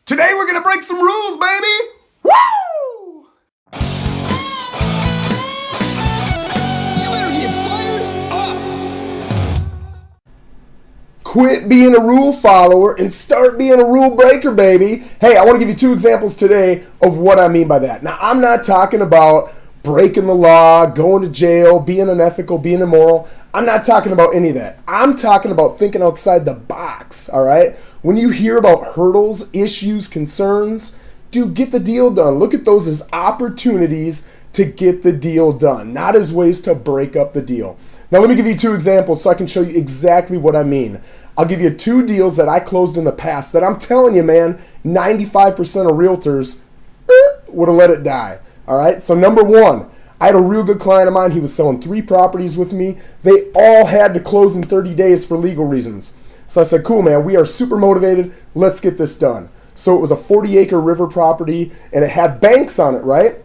Today we're gonna break some rules, baby! Woo! You better get fired up! Quit being a rule follower and start being a rule breaker, baby. Hey, I want to give you two examples today of what I mean by that. Now, I'm not talking about breaking the law, going to jail, being unethical, being immoral. I'm not talking about any of that. I'm talking about thinking outside the box, all right? When you hear about hurdles, issues, concerns, dude, get the deal done. Look at those as opportunities to get the deal done, not as ways to break up the deal. Now, let me give you two examples so I can show you exactly what I mean. I'll give you two deals that I closed in the past that I'm telling you, man, 95% of realtors would have let it die. All right, so number one, I had a real good client of mine. He was selling 3 properties with me. They all had to close in 30 days for legal reasons. So I said, cool, man, we are super motivated. Let's get this done. So it was a 40-acre river property, and it had banks on it, right?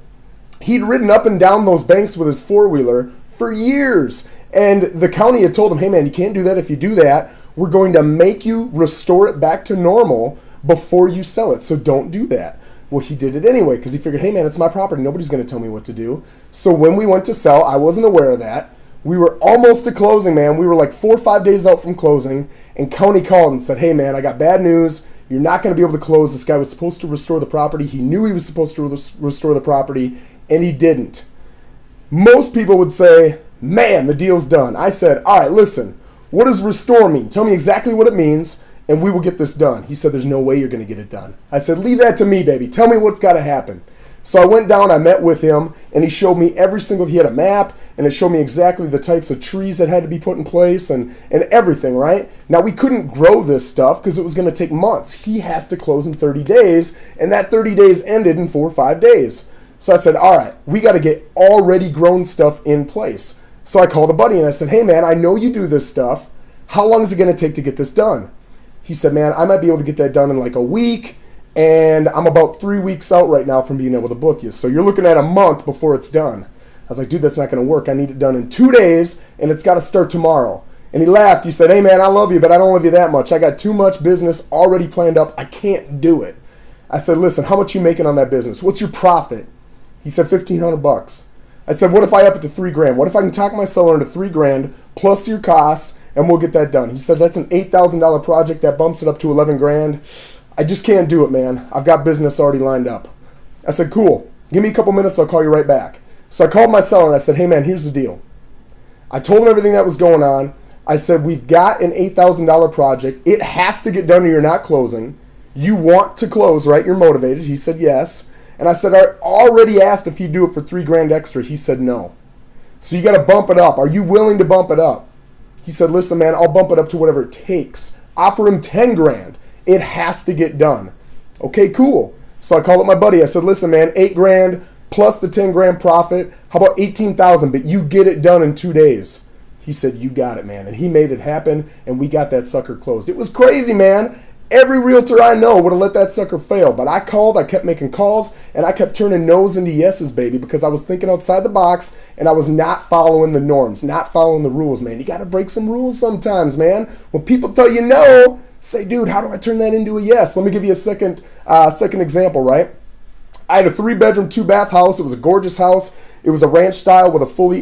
He'd ridden up and down those banks with his four-wheeler for years. And the county had told him, hey, man, you can't do that. If you do that, we're going to make you restore it back to normal before you sell it. So don't do that. Well, he did it anyway because he figured, hey, man, it's my property. Nobody's going to tell me what to do. So when we went to sell, I wasn't aware of that. We were almost to closing, man. We were like 4 or 5 days out from closing, and county called and said, hey, man, I got bad news. You're not going to be able to close. This guy was supposed to restore the property. He knew he was supposed to restore the property, and he didn't. Most people would say, man, the deal's done. I said, all right, listen, what does restore mean? Tell me exactly what it means, and we will get this done. He said, there's no way you're going to get it done. I said, leave that to me, baby. Tell me what's got to happen. So I went down, I met with him, and he showed me he had a map, and it showed me exactly the types of trees that had to be put in place and everything, right? Now, we couldn't grow this stuff because it was going to take months. He has to close in 30 days, and that 30 days ended in 4 or 5 days. So I said, all right, we got to get already grown stuff in place. So I called a buddy, and I said, hey, man, I know you do this stuff. How long is it going to take to get this done? He said, man, I might be able to get that done in like a week, and I'm about 3 weeks out right now from being able to book you. So you're looking at a month before it's done. I was like, dude, that's not going to work. I need it done in 2 days, and it's got to start tomorrow. And he laughed. He said, hey, man, I love you, but I don't love you that much. I got too much business already planned up. I can't do it. I said, listen, how much you making on that business? What's your profit? He said, $1,500. I said, what if I up it to $3,000? What if I can talk my seller into $3,000 plus your costs, and we'll get that done? He said, that's an $8,000 project. That bumps it up to $11,000. I just can't do it, man. I've got business already lined up. I said, cool. Give me a couple minutes. I'll call you right back. So I called my seller, and I said, hey, man, here's the deal. I told him everything that was going on. I said, we've got an $8,000 project. It has to get done or you're not closing. You want to close, right? You're motivated. He said, yes. And I said, I already asked if he'd do it for $3,000 extra. He said, no. So you got to bump it up. Are you willing to bump it up? He said, listen, man, I'll bump it up to whatever it takes. Offer him $10,000. It has to get done. Okay, cool. So I called up my buddy. I said, listen, man, $8,000 plus the $10,000 profit. How about $18,000? But you get it done in 2 days. He said, you got it, man. And he made it happen, and we got that sucker closed. It was crazy, man. Every realtor I know would have let that sucker fail. But I called, I kept making calls, and I kept turning no's into yeses, baby, because I was thinking outside the box, and I was not following the norms, not following the rules, man. You got to break some rules sometimes, man. When people tell you no, say, dude, how do I turn that into a yes? Let me give you a second example, right? I had a 3-bedroom, 2-bath house. It was a gorgeous house. It was a ranch style with a full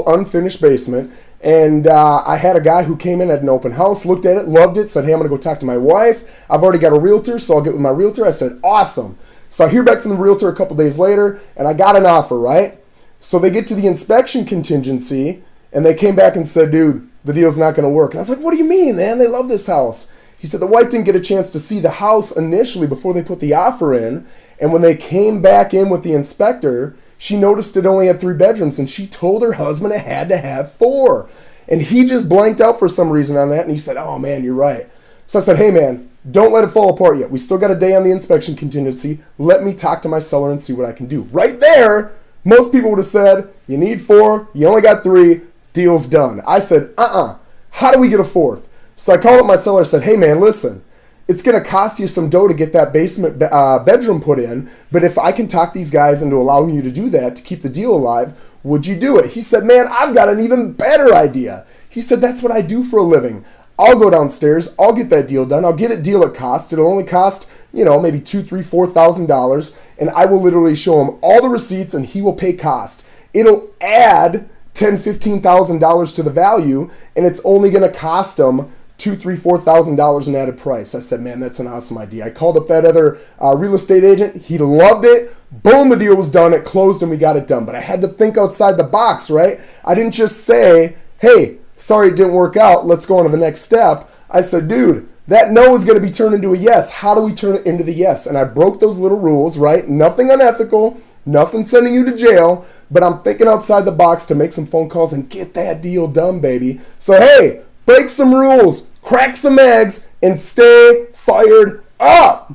unfinished basement. And I had a guy who came in at an open house, looked at it, loved it, said, hey, I'm going to go talk to my wife. I've already got a realtor, so I'll get with my realtor. I said, awesome. So I hear back from the realtor a couple days later, and I got an offer, right? So they get to the inspection contingency, and they came back and said, dude, the deal's not going to work. And I was like, what do you mean, man? They love this house. He said the wife didn't get a chance to see the house initially before they put the offer in. And when they came back in with the inspector, she noticed it only had 3 bedrooms, and she told her husband it had to have 4. And he just blanked out for some reason on that, and he said, oh, man, you're right. So I said, hey, man, don't let it fall apart yet. We still got a day on the inspection contingency. Let me talk to my seller and see what I can do. Right there, most people would have said, you need 4, you only got 3, deal's done. I said, how do we get a 4th? So I called up my seller and said, hey, man, listen. It's going to cost you some dough to get that basement bedroom put in, but if I can talk these guys into allowing you to do that to keep the deal alive, would you do it? He said, man, I've got an even better idea. He said, that's what I do for a living. I'll go downstairs. I'll get that deal done. I'll get it deal at cost. It'll only cost, maybe $2,000, $3,000, $4,000. And I will literally show him all the receipts and he will pay cost. It'll add $10,000, $15,000 to the value, and it's only going to cost him $2,000, $3,000, in added price. I said, man, that's an awesome idea. I called up that other real estate agent. He loved it. Boom, the deal was done. It closed and we got it done. But I had to think outside the box, right? I didn't just say, hey, sorry it didn't work out. Let's go on to the next step. I said, dude, that no is going to be turned into a yes. How do we turn it into the yes? And I broke those little rules, right? Nothing unethical. Nothing sending you to jail, but I'm thinking outside the box to make some phone calls and get that deal done, baby. So, hey, break some rules, crack some eggs, and stay fired up.